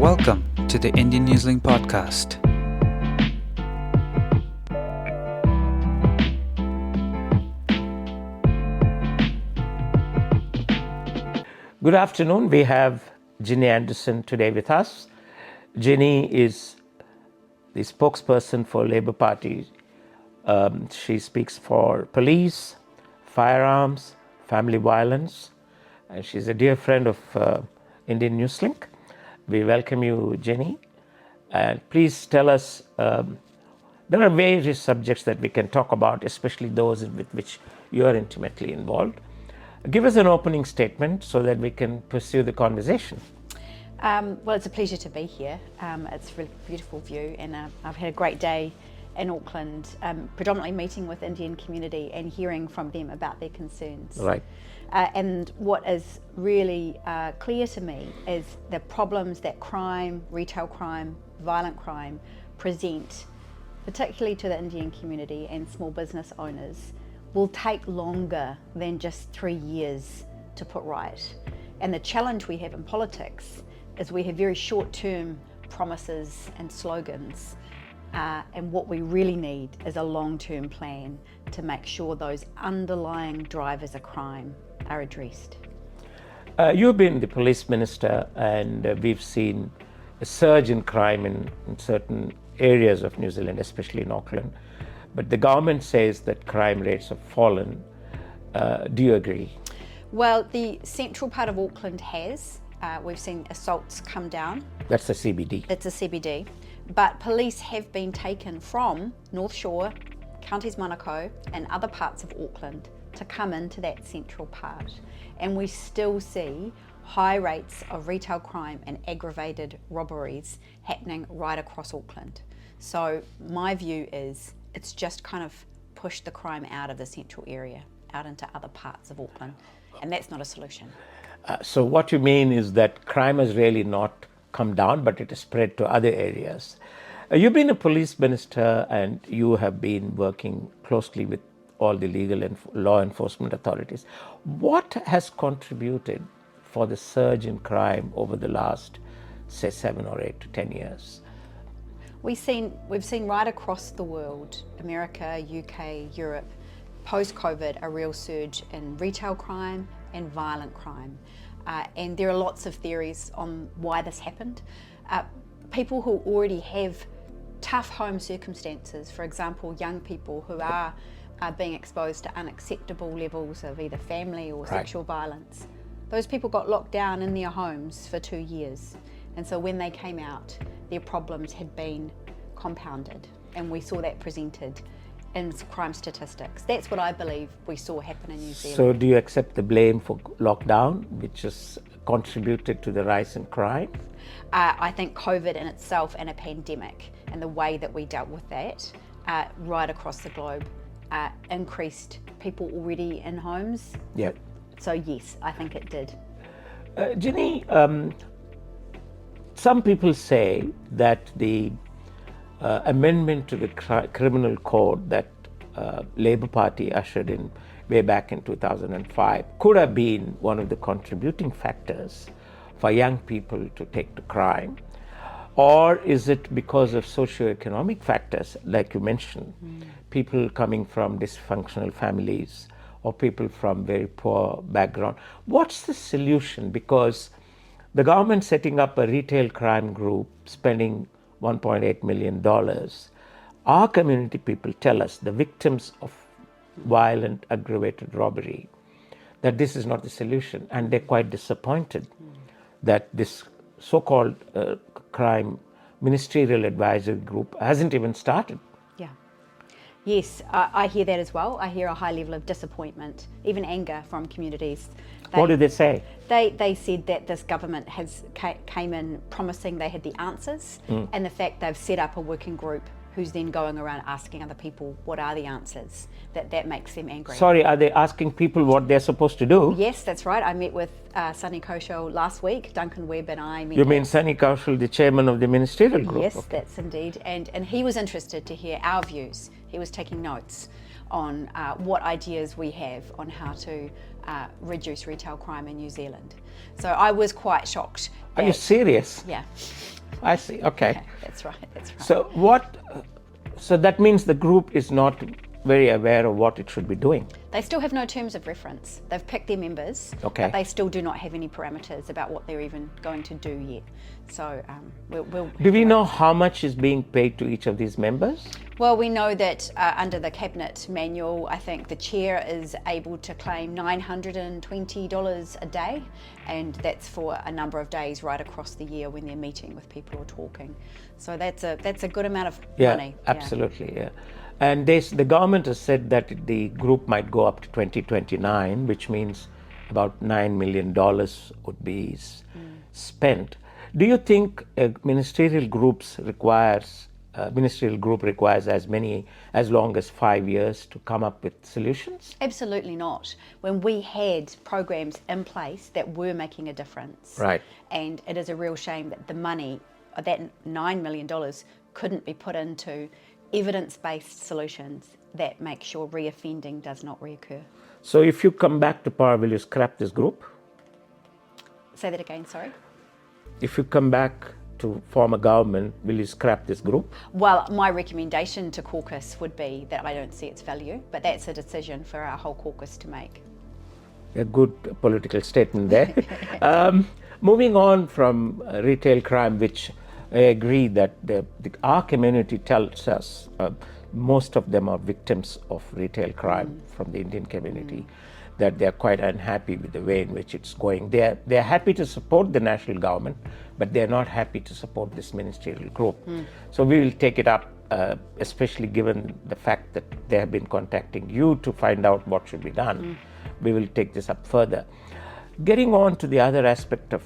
Welcome to the Indian Newslink podcast. Good afternoon. We have Ginny Andersen today with us. Ginny is the spokesperson for Labour Party. She speaks for police, firearms, family violence, and she's a dear friend of Indian Newslink. We welcome you, Ginny. And please tell us, there are various subjects that we can talk about, especially those with which you are intimately involved. Give us an opening statement so that we can pursue the conversation. Well, it's a pleasure to be here. It's a really beautiful view, and I've had a great day in Auckland, predominantly meeting with Indian community and hearing from them about their concerns. Right. And what is really clear to me is the problems that crime, retail crime, violent crime present, particularly to the Indian community and small business owners, will take longer than just 3 years to put right. And the challenge we have in politics is we have very short-term promises and slogans, and what we really need is a long-term plan to make sure those underlying drivers of crime are addressed. You've been the police minister, and we've seen a surge in crime in certain areas of New Zealand, especially in Auckland. But the government says that crime rates have fallen. Do you agree? Well, the central part of Auckland has. We've seen assaults come down. That's the CBD. It's a CBD. But police have been taken from North Shore, Counties Manukau and other parts of Auckland to come into that central part. And we still see high rates of retail crime and aggravated robberies happening right across Auckland. So my view is it's just kind of pushed the crime out of the central area, out into other parts of Auckland. And that's not a solution. So what you mean is that crime has really not come down, but it has spread to other areas. You've been a police minister, and you have been working closely with all the legal and law enforcement authorities. What has contributed for the surge in crime over the last, say, 7 or 8 to 10 years? We've seen right across the world, America, UK, Europe, post-COVID, a real surge in retail crime and violent crime. And there are lots of theories on why this happened. People who already have tough home circumstances, for example, young people who are being exposed to unacceptable levels of either family or sexual violence, those people got locked down in their homes for 2 years. And so when they came out, their problems had been compounded, and we saw that presented in crime statistics. That's what I believe we saw happen in New Zealand. So do you accept the blame for lockdown, which has contributed to the rise in crime? I think COVID in itself and a pandemic and the way that we dealt with that right across the globe increased people already in homes. Yeah. So yes, I think it did. Ginny, some people say that the amendment to the criminal code that Labour Party ushered in way back in 2005 could have been one of the contributing factors for young people to take to crime. Or is it because of socioeconomic factors, like you mentioned, people coming from dysfunctional families or people from very poor background? What's the solution? Because the government setting up a retail crime group, spending $1.8 million. Our community people tell us, the victims of violent aggravated robbery, that this is not the solution, and they're quite disappointed that this so-called crime ministerial advisory group hasn't even started. Yeah. Yes, I hear that as well. I hear a high level of disappointment, even anger from communities. What did they say? They said that this government came in promising they had the answers, and the fact they've set up a working group who's then going around asking other people what are the answers, that makes them angry. Sorry, are they asking people what they're supposed to do? Yes, that's right. I met with Sunny Kaushal last week. Duncan Webb and I met. You mean Sunny Kaushal, the chairman of the ministerial group? Yes, Okay. that's indeed. And he was interested to hear our views. He was taking notes on what ideas we have on how to reduce retail crime in New Zealand. So I was quite shocked. Are you serious? Yeah. I see. Okay. Yeah, that's right. That's right. So that means the group is not very aware of what it should be doing. They still have no terms of reference. They've picked their members, Okay. but they still do not have any parameters about what they're even going to do yet. So we'll Do we know how much is being paid to each of these members? Well, we know that under the Cabinet manual, I think the chair is able to claim $920 a day, and that's for a number of days right across the year when they're meeting with people or talking. So that's a good amount of money. Absolutely, yeah. And the government has said that the group might go up to 2029, which means about $9 million would be spent. Do you think a ministerial group requires as long as 5 years to come up with solutions? Absolutely not. When we had programs in place that were making a difference, Right. And it is a real shame that the money, that $9 million, couldn't be put into evidence-based solutions that make sure reoffending does not reoccur. So if you come back to power, will you scrap this group? Say that again, sorry. If you come back to form a government, will you scrap this group? Well, my recommendation to caucus would be that I don't see its value, but that's a decision for our whole caucus to make. A good political statement there. Moving on from retail crime, which I agree that our community tells us most of them are victims of retail crime from the Indian community, that they're quite unhappy with the way in which it's going. They're happy to support the national government, but they're not happy to support this ministerial group. So we will take it up, especially given the fact that they have been contacting you to find out what should be done. We will take this up further. Getting on to the other aspect of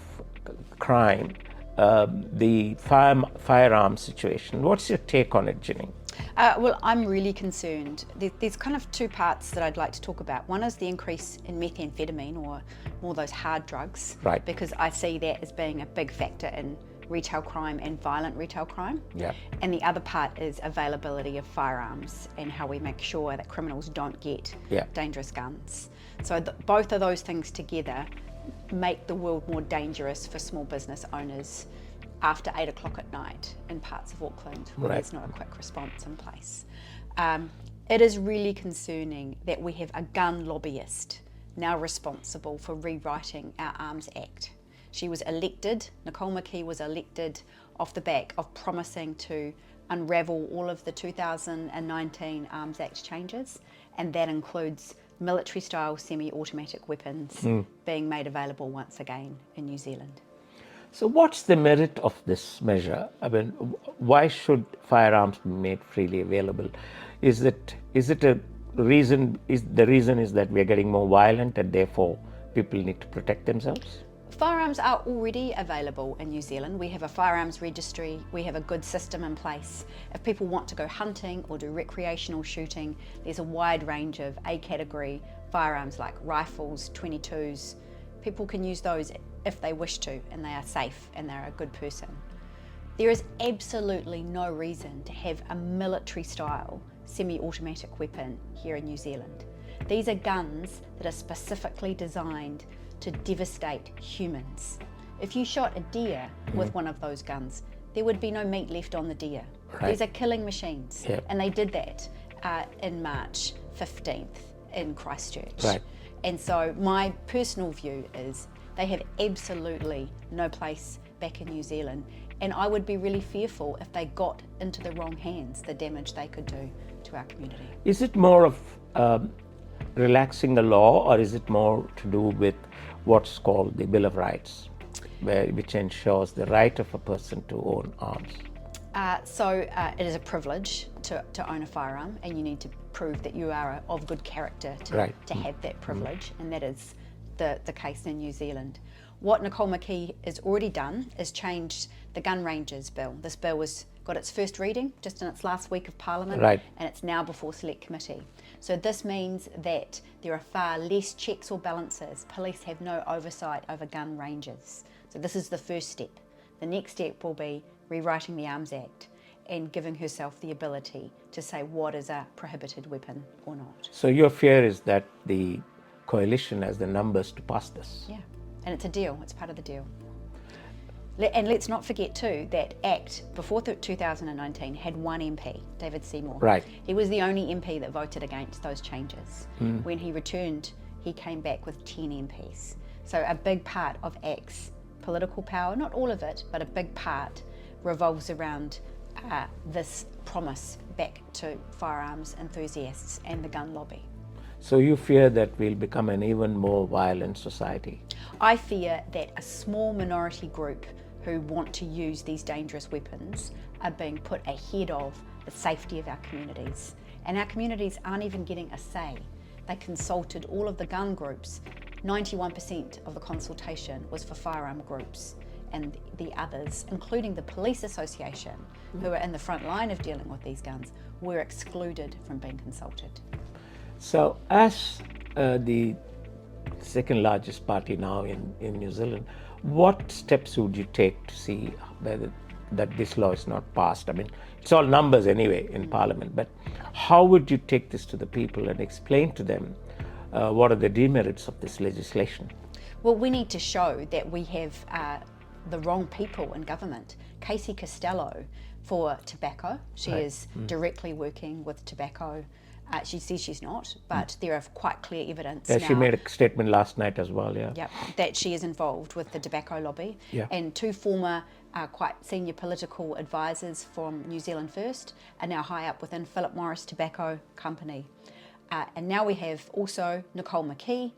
crime, the firearms situation. What's your take on it, Ginny? Well, I'm really concerned. There's kind of two parts that I'd like to talk about. One is the increase in methamphetamine, or more those hard drugs, Right. because I see that as being a big factor in retail crime and violent retail crime. Yeah. And the other part is availability of firearms and how we make sure that criminals don't get dangerous guns. So both of those things together make the world more dangerous for small business owners after 8 o'clock at night in parts of Auckland where Right. there's not a quick response in place. It is really concerning that we have a gun lobbyist now responsible for rewriting our Arms Act. She was elected, Nicole McKee was elected off the back of promising to unravel all of the 2019 Arms Act changes, and that includes military-style semi-automatic weapons being made available once again in New Zealand. So what's the merit of this measure? I mean, why should firearms be made freely available? Is it a reason? The reason is that we are getting more violent and therefore people need to protect themselves? Firearms are already available in New Zealand. We have a firearms registry, we have a good system in place. If people want to go hunting or do recreational shooting, there's a wide range of A category firearms like rifles, 22s. People can use those if they wish to, and they are safe and they're a good person. There is absolutely no reason to have a military style semi-automatic weapon here in New Zealand. These are guns that are specifically designed to devastate humans. If you shot a deer with one of those guns, there would be no meat left on the deer. Right. These are killing machines. Yep. And they did that in March 15th in Christchurch. Right. And so my personal view is they have absolutely no place back in New Zealand, and I would be really fearful if they got into the wrong hands, the damage they could do to our community. Is it more of relaxing the law, or is it more to do with what's called the Bill of Rights, which ensures the right of a person to own arms? It is a privilege to own a firearm, and you need to prove that you are of good character to have that privilege, and that is the case in New Zealand. What Nicole McKee has already done is changed the gun ranges bill. This bill got its first reading just in its last week of Parliament, Right. and it's now before Select Committee. So this means that there are far less checks or balances. Police have no oversight over gun ranges. So this is the first step. The next step will be rewriting the Arms Act. and giving herself the ability to say what is a prohibited weapon or not. So your fear is that the coalition has the numbers to pass this? Yeah, and it's a deal, it's part of the deal. And let's not forget too that ACT before 2019 had one MP, David Seymour. Right. He was the only MP that voted against those changes. When he returned, he came back with 10 MPs. So a big part of ACT's political power, not all of it, but a big part revolves around this promise back to firearms enthusiasts and the gun lobby. So you fear that we'll become an even more violent society? I fear that a small minority group who want to use these dangerous weapons are being put ahead of the safety of our communities. And our communities aren't even getting a say. They consulted all of the gun groups. 91% of the consultation was for firearm groups, and the others, including the police association, who are in the front line of dealing with these guns, were excluded from being consulted. So as the second largest party now in New Zealand, what steps would you take to see that this law is not passed? I mean, it's all numbers anyway in Parliament, but how would you take this to the people and explain to them what are the demerits of this legislation? Well, we need to show that we have the wrong people in government. Casey Costello for tobacco, she is directly working with tobacco. She says she's not, but there are quite clear evidence now. She made a statement last night as well, Yep, that she is involved with the tobacco lobby. Yeah. And two former quite senior political advisors from New Zealand First are now high up within Philip Morris Tobacco Company. And now we have also Nicole McKee,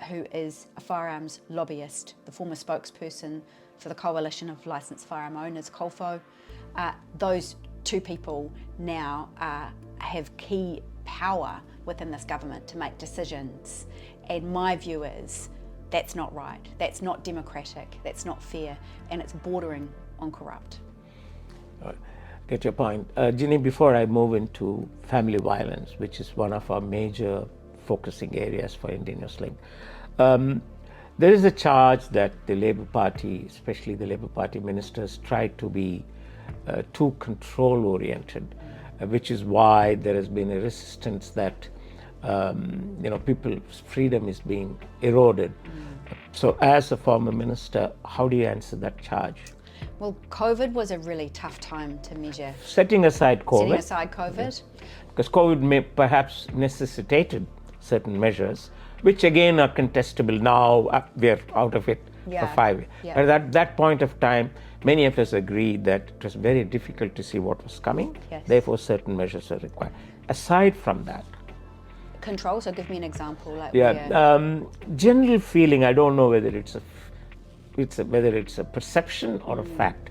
who is a firearms lobbyist, the former spokesperson for the Coalition of Licensed Firearm Owners, COLFO. Those two people now have key power within this government to make decisions. And my view is that's not right, that's not democratic, that's not fair, and it's bordering on corrupt. Get your point. Ginny, before I move into family violence, which is one of our major focusing areas for Indian Newslink, there is a charge that the Labour Party, especially the Labour Party ministers, try to be too control-oriented, which is why there has been a resistance that people's freedom is being eroded. So as a former minister, how do you answer that charge? Well, COVID was a really tough time to measure. Setting aside COVID. COVID. Because COVID may perhaps necessitated certain measures, which again are contestable now. We're out of it for 5 years. Yeah. But at that point of time, many of us agreed that it was very difficult to see what was coming. Yes. Therefore, certain measures are required. Aside from that, Control, so give me an example. General feeling, I don't know whether whether it's a perception or a fact,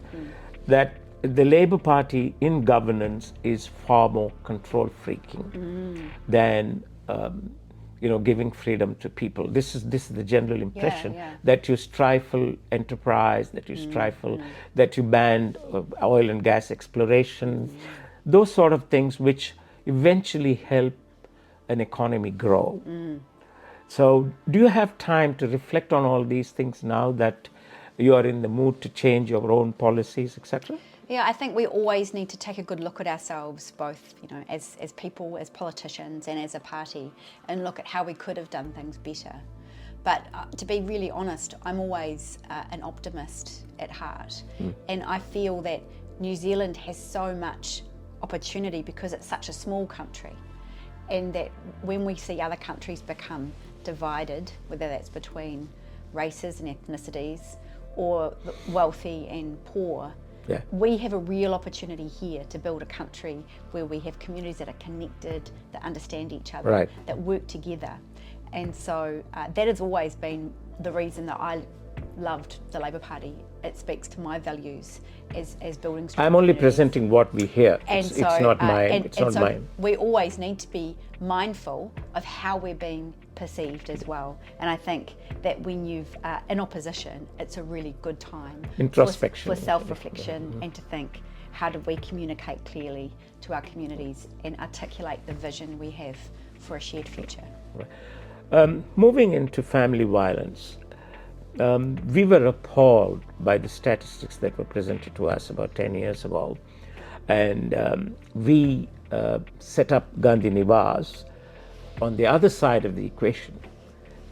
that the Labour Party in governance is far more control freaking than giving freedom to people. This is the general impression that you stifle enterprise, that you stifle, that you ban oil and gas exploration, those sort of things which eventually help an economy grow. So do you have time to reflect on all these things now that you are in the mood to change your own policies, etc.? Yeah, I think we always need to take a good look at ourselves, both as people, as politicians, and as a party, and look at how we could have done things better. But to be really honest, I'm always an optimist at heart, and I feel that New Zealand has so much opportunity because it's such a small country, and that when we see other countries become divided, whether that's between races and ethnicities or wealthy and poor, we have a real opportunity here to build a country where we have communities that are connected, that understand each other, that work together. And so that has always been the reason that I loved the Labour Party. It speaks to my values as building strong I'm only communities. presenting what we hear. And it's not mine. Mine. We always need to be mindful of how we're being perceived as well. And I think that when you've in opposition, it's a really good time introspection, for self-reflection, and to think, how do we communicate clearly to our communities and articulate the vision we have for a shared future. Moving into family violence, we were appalled by the statistics that were presented to us about 10 years ago. And we set up Gandhi Niwas on the other side of the equation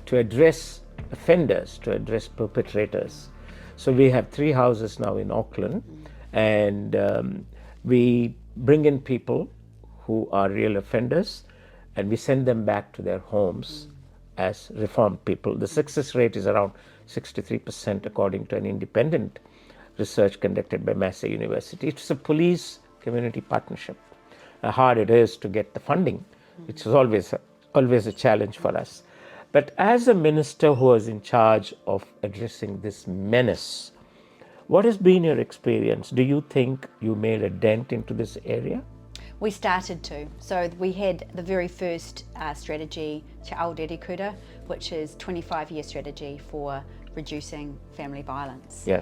to address offenders, to address perpetrators. So we have 3 houses now in Auckland, and we bring in people who are real offenders, and we send them back to their homes as reformed people. The success rate is around 63%, according to an independent research conducted by Massey University. It's a police-community partnership. How hard it is to get the funding, which is always a challenge for us. But as a minister who is in charge of addressing this menace, what has been your experience? Do you think you made a dent into this area? We started to. So we had the very first strategy, Te Ao Rere Kura, which is 25-year strategy for reducing family violence. Yeah.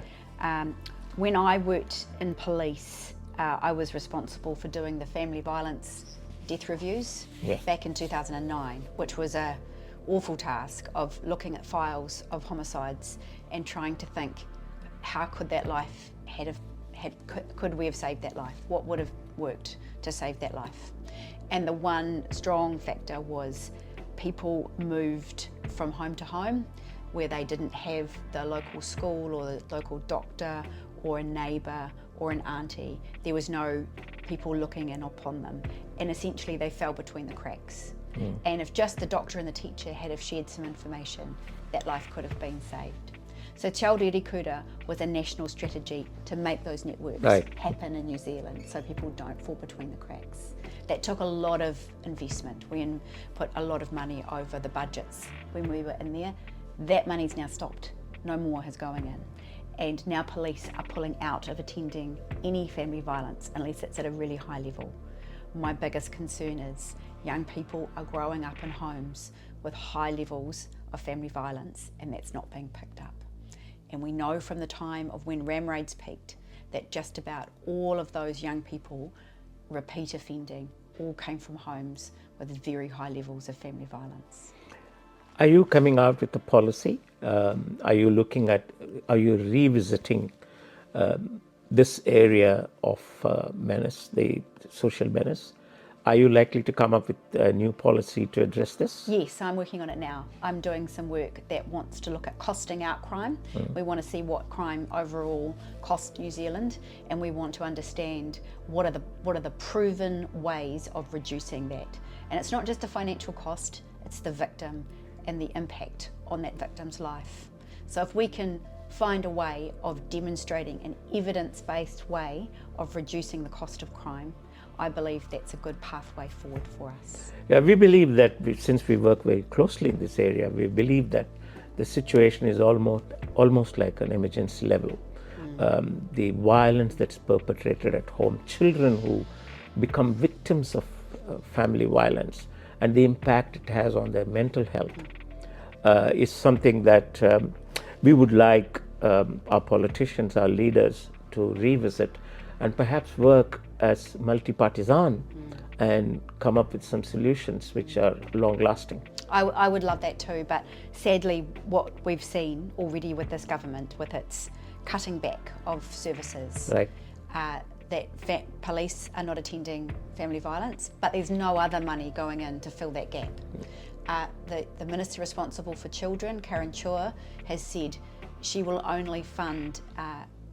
When I worked in police, I was responsible for doing the family violence death reviews back in 2009, which was a awful task of looking at files of homicides and trying to think, how could that life could we have saved that life? What would have worked to save that life? And the one strong factor was people moved from home to home where they didn't have the local school or the local doctor or a neighbour or an auntie. There was no people looking in upon them, and essentially they fell between the cracks. And if just the doctor and the teacher had have shared some information, that life could have been saved. So Te Ao Rere Kura was a national strategy to make those networks happen in New Zealand so people don't fall between the cracks. That took a lot of investment. We put a lot of money over the budgets when we were in there. That money's now stopped. No more is going in. And now police are pulling out of attending any family violence unless it's at a really high level. My biggest concern is young people are growing up in homes with high levels of family violence, and that's not being picked up. And we know from the time of when ram raids peaked that just about all of those young people repeat offending all came from homes with very high levels of family violence. Are you coming out with a policy? Are you revisiting this area of menace, the social menace? Are you likely to come up with a new policy to address this? Yes, I'm working on it now. I'm doing some work that wants to look at costing out crime. We want to see what crime overall costs New Zealand, and we want to understand what are the proven ways of reducing that. And it's not just a financial cost, it's the victim and the impact on that victim's life. So if we can find a way of demonstrating an evidence-based way of reducing the cost of crime, I believe that's a good pathway forward for us. Yeah, we believe that since we work very closely in this area, we believe that the situation is almost like an emergency level. The violence that's perpetrated at home, children who become victims of family violence, and the impact it has on their mental health is something that we would like our politicians, our leaders to revisit and perhaps work as multi-partisan and come up with some solutions which are long-lasting. I would love that too, but sadly what we've seen already with this government, with its cutting back of services, that police are not attending family violence, but there's no other money going in to fill that gap. The Minister responsible for children, Karen Chua, has said she will only fund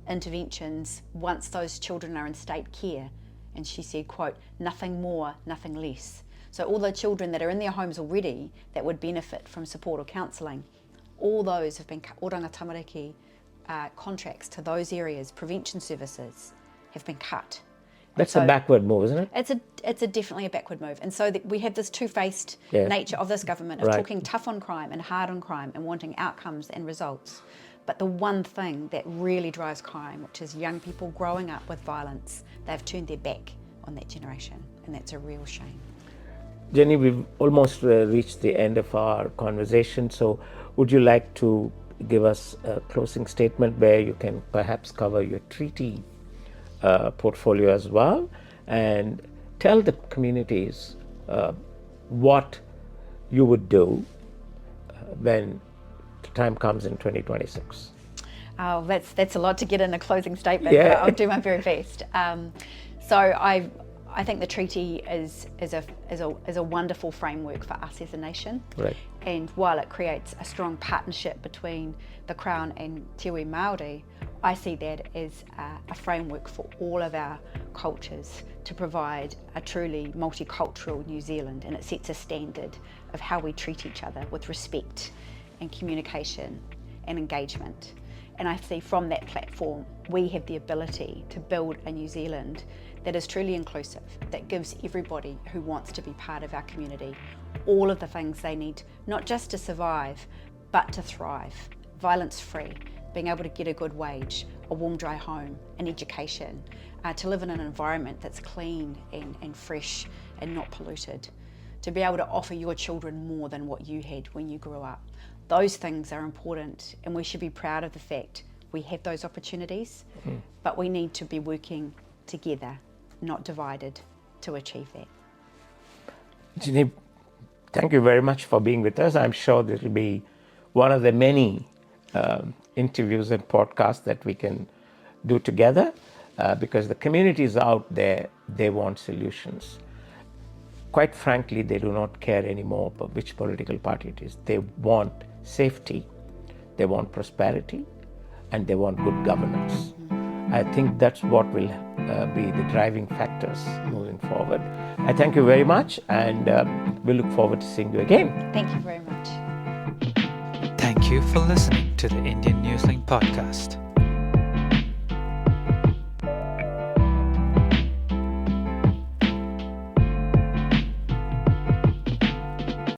interventions once those children are in state care. And she said, quote, nothing more, nothing less. So all the children that are in their homes already that would benefit from support or counselling, all those have been, oranga tamariki contracts to those areas, prevention services, have been cut. That's a backward move, isn't it? It's definitely a backward move. And so we have this two-faced nature of this government of talking tough on crime and hard on crime and wanting outcomes and results. But the one thing that really drives crime, which is young people growing up with violence, they've turned their back on that generation, and that's a real shame. Jenny, we've almost reached the end of our conversation, so would you like to give us a closing statement where you can perhaps cover your treaty portfolio as well, and tell the communities what you would do when the time comes in 2026? Oh, that's a lot to get in a closing statement, but I'll do my very best. So I think the treaty is a wonderful framework for us as a nation. Right. And while it creates a strong partnership between the Crown and Te Iwi Māori, I see that as a framework for all of our cultures to provide a truly multicultural New Zealand, and it sets a standard of how we treat each other with respect and communication and engagement. And I see from that platform we have the ability to build a New Zealand that is truly inclusive, that gives everybody who wants to be part of our community all of the things they need, not just to survive, but to thrive. Violence-free, being able to get a good wage, a warm, dry home, an education, to live in an environment that's clean and fresh and not polluted, to be able to offer your children more than what you had when you grew up. Those things are important, and we should be proud of the fact we have those opportunities, but we need to be working together, not divided, to achieve that. Ginny, thank you very much for being with us. I'm sure this will be one of the many interviews and podcasts that we can do together, because the communities out there, they want solutions. Quite frankly, they do not care anymore about which political party it is. They want safety, they want prosperity, and they want good governance. I think that's what will be the driving factors moving forward. I thank you very much, and we look forward to seeing you again. Thank you very much. Thank you for listening to the Indian Newslink podcast.